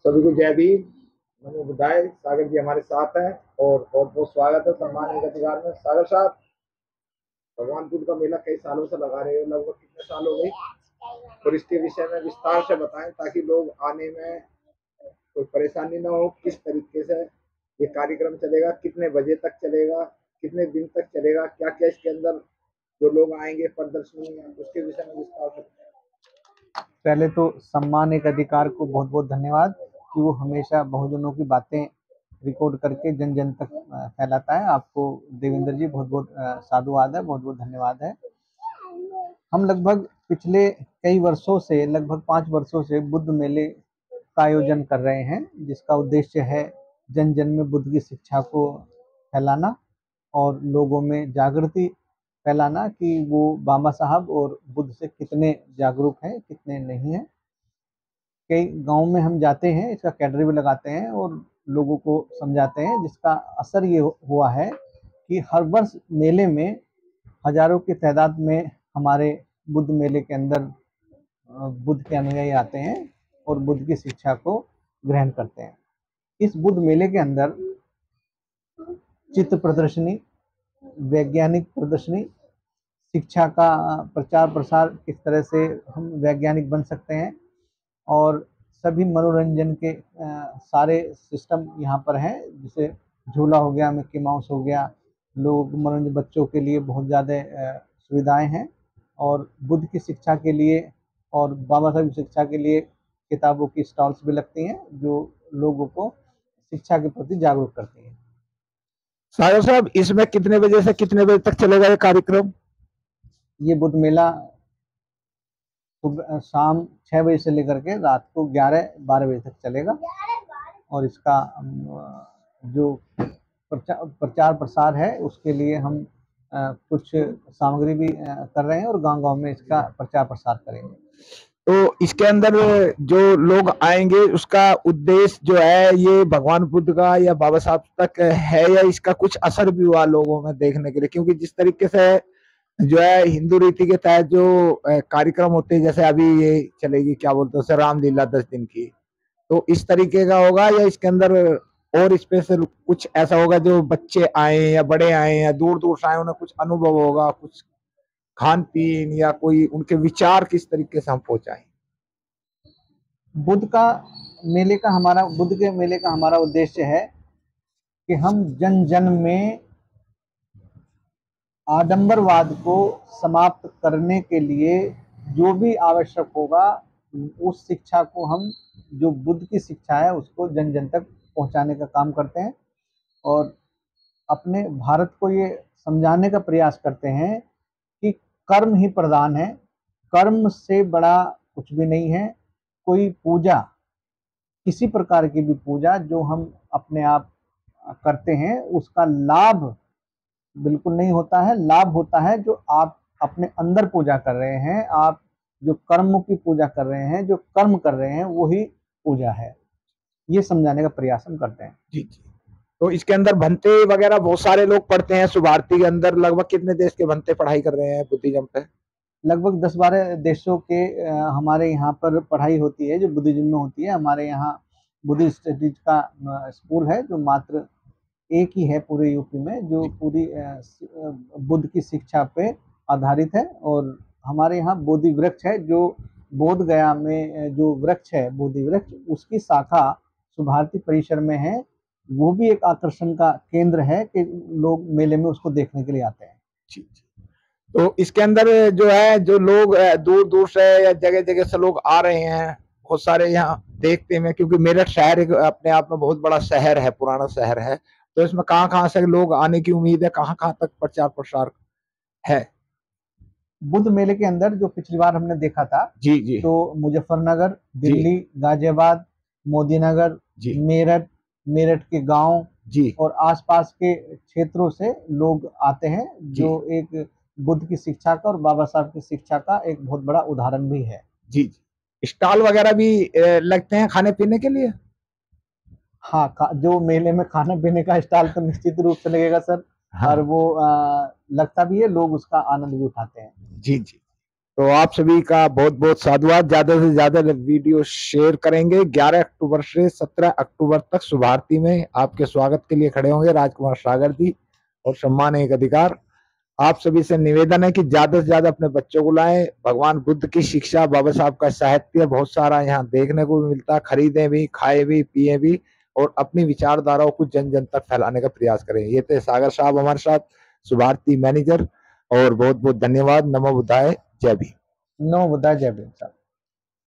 सभी को जय भीम। नमो बुद्धाय। सागर जी हमारे साथ हैं और बहुत बहुत स्वागत है सम्मान एक अधिकार में। सागर साहब, भगवान बुद्ध का मेला कई सालों से लगा रहे हो, लगभग कितने साल हो गए, और इसके विषय में विस्तार से बताएं ताकि लोग आने में कोई परेशानी ना हो। किस तरीके से ये कार्यक्रम चलेगा, कितने बजे तक चलेगा, कितने दिन तक चलेगा, क्या क्या इसके अंदर जो लोग आएंगे प्रदर्शनी में, उसके विषय में विस्तार से। पहले तो सम्मान एक अधिकार को बहुत बहुत धन्यवाद कि वो हमेशा बहुजनों की बातें रिकॉर्ड करके जन जन तक फैलाता है। आपको देवेंद्र जी बहुत बहुत साधुवाद है, बहुत बहुत धन्यवाद है। हम लगभग पिछले कई वर्षों से, लगभग 5 वर्षों से बुद्ध मेले का आयोजन कर रहे हैं, जिसका उद्देश्य है जन जन में बुद्ध की शिक्षा को फैलाना और लोगों में जागृति फैलाना कि वो बाबा साहब और बुद्ध से कितने जागरूक हैं, कितने नहीं हैं। कई गांव में हम जाते हैं, इसका कैडर भी लगाते हैं और लोगों को समझाते हैं, जिसका असर ये हुआ है कि हर वर्ष मेले में हजारों की तादाद में हमारे बुद्ध मेले के अंदर बुद्ध के अनुयायी आते हैं और बुद्ध की शिक्षा को ग्रहण करते हैं। इस बुद्ध मेले के अंदर चित्र प्रदर्शनी, वैज्ञानिक प्रदर्शनी, शिक्षा का प्रचार प्रसार, किस तरह से हम वैज्ञानिक बन सकते हैं, और सभी मनोरंजन के सारे सिस्टम यहाँ पर हैं। जैसे झूला हो गया, मिक्की माउस हो गया, लोग मनोरंजन, बच्चों के लिए बहुत ज़्यादा सुविधाएं हैं। और बुद्ध की शिक्षा के लिए और बाबा साहब की शिक्षा के लिए किताबों की स्टॉल्स भी लगती हैं, जो लोगों को शिक्षा के प्रति जागरूक करती हैं। सागर साहब, इसमें कितने बजे से कितने बजे तक चलेगा ये कार्यक्रम? ये बुद्ध मेला शाम 6 बजे से लेकर के रात को 11-12 बजे तक चलेगा। और इसका जो प्रचार प्रसार है, उसके लिए हम कुछ सामग्री भी कर रहे हैं और गांव-गांव में इसका प्रचार प्रसार करेंगे। तो इसके अंदर जो लोग आएंगे उसका उद्देश्य जो है, ये भगवान बुद्ध का या बाबा साहब तक है, या इसका कुछ असर भी हुआ लोगों में देखने के लिए? क्योंकि जिस तरीके से जो है हिंदू रीति के तहत जो कार्यक्रम होते हैं, जैसे अभी ये चलेगी, क्या बोलते हैं, रामलीला 10 दिन की, तो इस तरीके का होगा या इसके अंदर और स्पेशल कुछ ऐसा होगा जो बच्चे आए या बड़े आए या दूर दूर से आए, उन्हें कुछ अनुभव होगा, कुछ खान पीन या कोई उनके विचार किस तरीके से हम पहुंचाएं? बुद्ध के मेले का हमारा उद्देश्य है कि हम जन जन में आडंबरवाद को समाप्त करने के लिए जो भी आवश्यक होगा, उस शिक्षा को हम, जो बुद्ध की शिक्षा है, उसको जन जन तक पहुंचाने का काम करते हैं। और अपने भारत को ये समझाने का प्रयास करते हैं कि कर्म ही प्रधान है, कर्म से बड़ा कुछ भी नहीं है। कोई पूजा, किसी प्रकार की भी पूजा जो हम अपने आप करते हैं, उसका लाभ बिल्कुल नहीं होता है। लाभ होता है जो आप अपने अंदर पूजा कर रहे हैं, आप जो कर्म की पूजा कर रहे हैं, जो कर्म कर रहे हैं, वही पूजा है। ये समझाने का प्रयास हम करते हैं। जी जी। तो इसके अंदर भंते वगैरह बहुत सारे लोग पढ़ते हैं। शुभारती के अंदर लगभग कितने देश के भंते पढ़ाई कर रहे हैं बुद्धिज्म पे? लगभग 10-12 देशों के हमारे यहाँ पर पढ़ाई होती है, जो बुद्धिज्म में होती है। हमारे यहाँ बुद्धिस्ट स्टडीज का स्कूल है, जो मात्र एक ही है पूरे यूपी में, जो पूरी बुद्ध की शिक्षा पे आधारित है। और हमारे यहाँ बोधि वृक्ष है, जो बोध गया में जो वृक्ष है, बोधि वृक्ष, उसकी शाखा शुभारती परिसर में है। वो भी एक आकर्षण का केंद्र है कि लोग मेले में उसको देखने के लिए आते हैं। जी जी। तो इसके अंदर जो है, जो लोग दूर दूर से या जगह जगह से लोग आ रहे हैं, बहुत सारे यहाँ देखते हैं, क्योंकि मेरठ शहर एक अपने आप में बहुत बड़ा शहर है, पुराना शहर है। तो इसमें कहाँ कहाँ से लोग आने की उम्मीद है, कहाँ कहाँ तक प्रचार प्रसार है? बुद्ध मेले के अंदर जो पिछली बार हमने देखा था, जी जी, तो मुजफ्फरनगर, दिल्ली, गाजियाबाद, मोदीनगर, मेरठ के गांव जी और आसपास के क्षेत्रों से लोग आते हैं, जो एक बुद्ध की शिक्षा का और बाबा साहब की शिक्षा का एक बहुत बड़ा उदाहरण भी है। जी जी। स्टॉल वगैरह भी लगते हैं खाने पीने के लिए? हाँ, जो मेले में खाने पीने का स्टॉल तो निश्चित रूप से लगेगा सर। हाँ। और वो लगता भी है, लोग उसका आनंद भी उठाते हैं। जी जी। तो आप सभी का बहुत बहुत साधुवाद। ज्यादा से ज्यादा वीडियो शेयर करेंगे। 11 अक्टूबर से 17 अक्टूबर तक शुभारती में आपके स्वागत के लिए खड़े होंगे राजकुमार सागर जी और सम्मान एक अधिकार। आप सभी से निवेदन है कि ज्यादा से ज्यादा अपने बच्चों को लाएं। भगवान बुद्ध की शिक्षा, बाबा साहब का साहित्य बहुत सारा यहाँ देखने को भी मिलता है। खरीदें भी, खाए भी, पिए भी और अपनी विचारधाराओं को जन जन तक फैलाने का प्रयास करें। ये थे सागर साहब हमारे साथ, शुभारती मैनेजर। और बहुत बहुत धन्यवाद। नमो बुद्धाय, जय भीम। नमो बुद्धाय, जय भीम साहब।